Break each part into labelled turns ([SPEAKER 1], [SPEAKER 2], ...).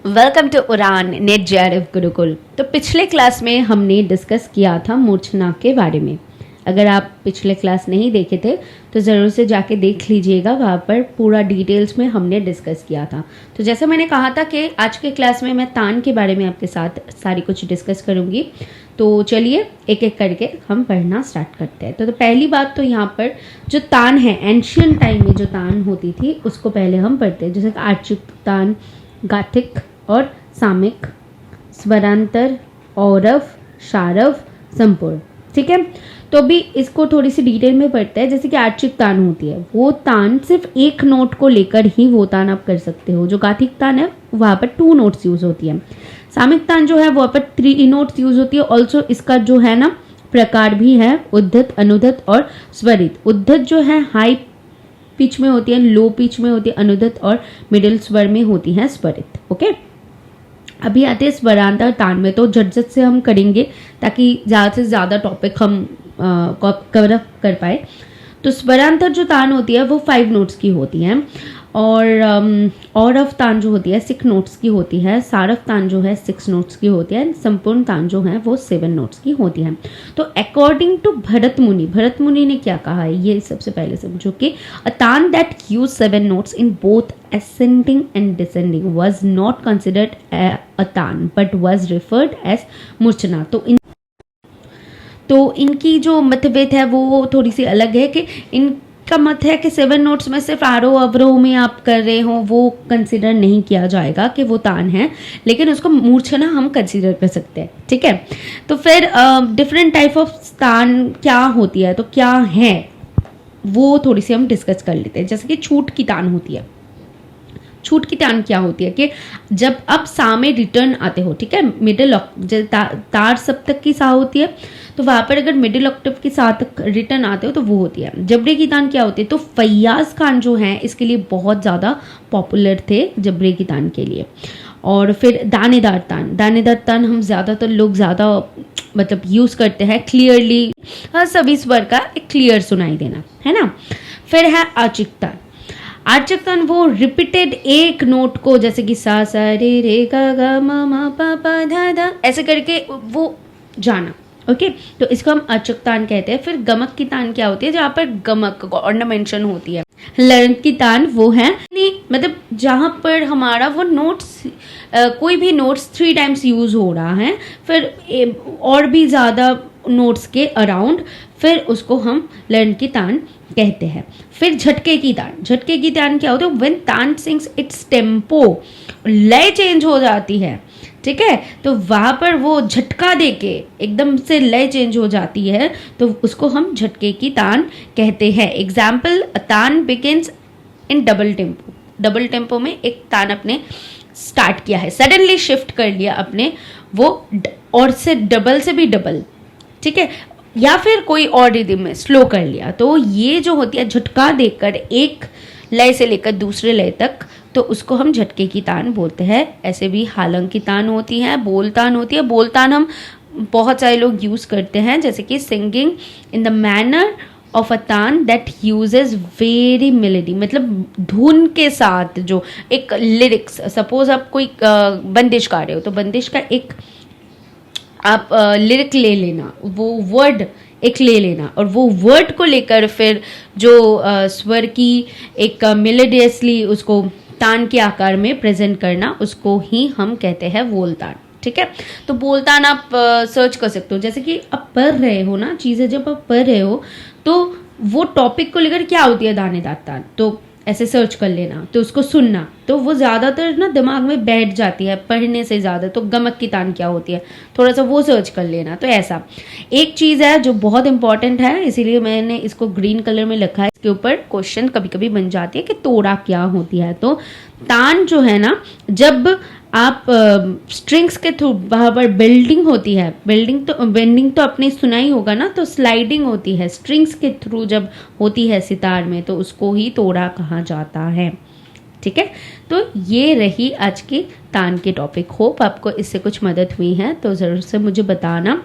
[SPEAKER 1] Welcome to उड़ान net JRF Gurukul. तो पिछले क्लास में हमने डिस्कस किया था मूर्छना के बारे में। अगर आप पिछले क्लास नहीं देखे थे तो ज़रूर से जाके देख लीजिएगा, वहाँ पर पूरा डिटेल्स में हमने डिस्कस किया था। तो जैसे मैंने कहा था कि आज के क्लास में मैं तान के बारे में आपके साथ सारी कुछ डिस्कस करूँगी। तो चलिए एक एक करके हम पढ़ना स्टार्ट करते हैं। तो पहली बात तो यहाँ पर जो तान है, एंशियंट टाइम में जो तान होती थी उसको पहले हम पढ़ते हैं। जैसे आर्चिक तान, गाथिक और सामिक, स्वरांतर, औरव, शारव, संपूर्ण। ठीक है, तो अभी इसको थोड़ी सी डिटेल में पढ़ते हैं। जैसे कि आर्चिक तान होती है, वो तान सिर्फ एक नोट को लेकर ही वो तान आप कर सकते हो। जो गाथिक तान है वहाँ पर 2 नोट्स यूज होती है। सामिक तान जो है वहाँ पर 3 नोट्स यूज होती है। ऑल्सो इसका जो है ना प्रकार भी है, उद्धत, अनुद्धत और स्वरित। उद्धत जो है हाई पिच में होती है, लो पिच में होती है अनुद्धत, और मिडिल स्वर में होती है स्वरित। ओके, अभी आते हैं स्वरांतर तान में। तो झटझट से हम करेंगे ताकि ज़्यादा से ज़्यादा टॉपिक हम कवर अप कर पाए। तो स्वरांतर जो तान होती है वो 5 नोट्स की होती है, और औरव तान जो होती है 6 नोट्स की होती है। सारव तान जो है 6 नोट्स की होती है। संपूर्ण तान जो है वो 7 नोट्स की होती है। तो अकॉर्डिंग टू भरत मुनि ने क्या कहा है, ये सबसे पहले समझो कि अ तान that use 7 notes in both ascending and descending was not considered a तान but was referred as मूर्छना। तो इनकी जो मतभेद है वो थोड़ी सी अलग है कि इनका मत है कि 7 नोट्स में सिर्फ आरोह अवरोह में आप कर रहे हो वो कंसिडर नहीं किया जाएगा कि वो तान है, लेकिन उसको मूर्छना हम कंसिडर कर सकते हैं। ठीक है, तो फिर डिफरेंट टाइप ऑफ तान क्या होती है, तो क्या है वो थोड़ी सी हम डिस्कस कर लेते हैं। जैसे कि छूट की तान होती है। छूट की तान क्या होती है कि जब आप सा में रिटर्न आते हो, ठीक है, मिडिल तार सप्तक की सा होती है, तो वहां पर अगर मिडिल ऑक्टेव के साथ रिटर्न आते हो तो वो होती है। जबरे की तान क्या होती है, तो फैयाज खान जो है इसके लिए बहुत ज़्यादा पॉपुलर थे जबरे की तान के लिए। और फिर दानेदार तान हम ज़्यादातर लोग ज़्यादा मतलब यूज़ करते हैं क्लियरली, सभी स्वर का एक क्लियर सुनाई देना, है ना। फिर है आर्चिक तान। आर्चिक तान वो रिपीटेड एक नोट को, जैसे कि सा सा रे रे गा गा मा मा पा पा धा धा, ऐसे करके वो जाना। ओके, तो इसको हम आर्चिक तान कहते हैं। फिर गमक की तान क्या होती है, जहाँ पर गमक ऑर्नामेंशन होती है। लरण की तान वो है मतलब जहाँ पर हमारा वो नोट्स कोई भी नोट्स 3 टाइम्स यूज हो रहा है, फिर और भी ज़्यादा नोट्स के अराउंड, फिर उसको हम लरण की तान कहते हैं। फिर झटके की तान क्या होती है, व्हेन तान सिंग्स इट्स टेम्पो, लय चेंज हो जाती है। ठीक है, तो वहां पर वो झटका देके एकदम से लय चेंज हो जाती है, तो उसको हम झटके की तान कहते हैं। एग्जाम्पल, तान बिगिंस इन डबल टेम्पो में एक तान अपने स्टार्ट किया है, सडनली शिफ्ट कर लिया अपने वो, और से डबल से भी डबल, ठीक है, या फिर कोई और रिदम में स्लो कर लिया। तो ये जो होती है झटका देकर एक लय से लेकर दूसरे लय तक, तो उसको हम झटके की तान बोलते हैं। ऐसे भी हालंग की तान होती है, बोल तान होती है। बोल तान हम बहुत सारे लोग यूज करते हैं, जैसे कि singing in the manner of a तान दैट यूजेस वेरी मेलेडी, मतलब धुन के साथ जो एक लिरिक्स, सपोज आप कोई बंदिश गा रहे हो तो बंदिश का एक आप लिरिक ले लेना, वो वर्ड एक ले लेना, और वो वर्ड को लेकर फिर जो स्वर की एक मेलोडियसली उसको तान के आकार में प्रेजेंट करना, उसको ही हम कहते हैं बोलतान। ठीक है, तो बोलतान आप सर्च कर सकते हो। जैसे कि आप पढ़ रहे हो ना चीज़ें, जब आप पढ़ रहे हो तो वो टॉपिक को लेकर क्या होती है दानेदार तान, तो ऐसे सर्च कर लेना, तो उसको सुनना, तो वो ज़्यादातर ना दिमाग में बैठ जाती है पढ़ने से ज़्यादा। तो गमक की तान क्या होती है, थोड़ा सा वो सर्च कर लेना। तो ऐसा एक चीज़ है जो बहुत इंपॉर्टेंट है, इसीलिए मैंने इसको ग्रीन कलर में लिखा है। इसके ऊपर क्वेश्चन कभी कभी बन जाती है कि तोड़ा क्या होती है। तो तान जो है ना, जब आप स्ट्रिंग्स के थ्रू वहाँ पर बेंडिंग होती है, बेंडिंग तो अपने सुनाई होगा ना, तो स्लाइडिंग होती है स्ट्रिंग्स के थ्रू जब होती है सितार में, तो उसको ही तोड़ा कहा जाता है। ठीक है, तो ये रही आज की तान के टॉपिक। होप आपको इससे कुछ मदद हुई है, तो ज़रूर से मुझे बताना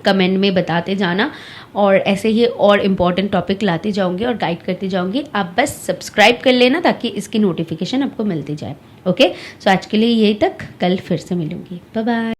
[SPEAKER 1] कमेंट में बताते जाना, और ऐसे ही और इम्पॉर्टेंट टॉपिक लाते जाऊँगी और गाइड करती जाऊँगी। आप बस सब्सक्राइब कर लेना ताकि इसकी नोटिफिकेशन आपको मिलती जाए। ओके, सो आज के लिए यही तक, कल फिर से मिलूँगी। Bye bye.